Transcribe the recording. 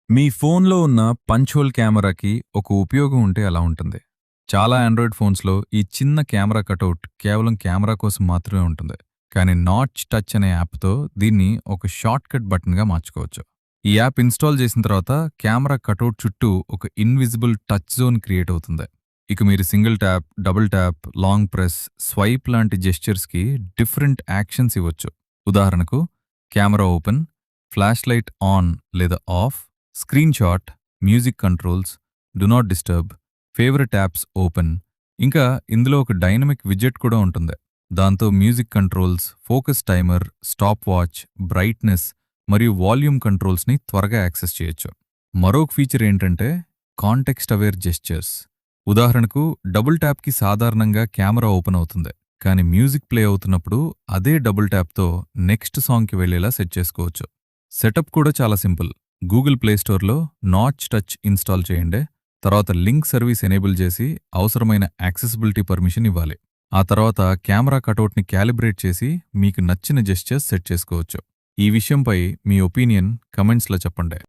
మీ ఫోన్‌లో ఉన్న punch whole కెమెరాకి ఒక ఉపయోగం ఉంటే ఎలా ఉంటుంది? చాలా ఆండ్రాయిడ్ ఫోన్స్‌లో ఈ చిన్న కెమెరా కటౌట్ కేవలం కెమెరా కోసం మాత్రమే ఉంటుంది. కానీ నాచ్ టచ్ అనే యాప్‌తో దీన్ని ఒక షార్ట్‌కట్ బటన్‌గా మార్చుకోవచ్చు. ఈ యాప్ ఇన్‌స్టాల్ చేసిన తర్వాత కెమెరా కటౌట్ చుట్టూ ఒక ఇన్విజిబుల్ టచ్ జోన్ క్రియేట్ అవుతుంది. ఇక మీరు single tap, double tap, long press, swipe లాంటి జెస్చర్స్‌కి డిఫరెంట్ యాక్షన్స్ ఇవ్వచ్చు. ఉదాహరణకు camera open, flash light on లేదా off, screenshot, music controls, do not disturb, favourite apps open. ఇంకా ఇందులో ఒక డైనమిక్ విడ్జెట్ కూడా ఉంటుంది. దాంతో music controls, focus timer, stopwatch, brightness మరియు వాల్యూమ్ కంట్రోల్స్ని త్వరగా యాక్సెస్ చేయొచ్చు. మరొక ఫీచర్ ఏంటంటే కాంటెక్స్ట్ అవేర్ జెస్చర్స్. ఉదాహరణకు డబుల్ ట్యాప్కి సాధారణంగా కెమెరా ఓపెన్ అవుతుంది, కానీ మ్యూజిక్ ప్లే అవుతున్నప్పుడు అదే డబుల్ ట్యాప్తో నెక్స్ట్ సాంగ్కి వెళ్లేలా సెట్ చేసుకోవచ్చు. సెటప్ కూడా చాలా సింపుల్. గూగుల్ ప్లే స్టోర్లో నాచ్ టచ్ ఇన్స్టాల్ చేయండి. తర్వాత లింక్ సర్వీస్ ఎనేబుల్ చేసి అవసరమైన యాక్సెసిబిలిటీ పర్మిషన్ ఇవ్వాలి. ఆ తర్వాత కెమెరా కటౌట్ని క్యాలిబ్రేట్ చేసి మీకు నచ్చిన జెస్చర్స్ సెట్ చేసుకోవచ్చు. ఈ విషయంపై మీ ఒపీనియన్ కమెంట్స్లో చెప్పండి.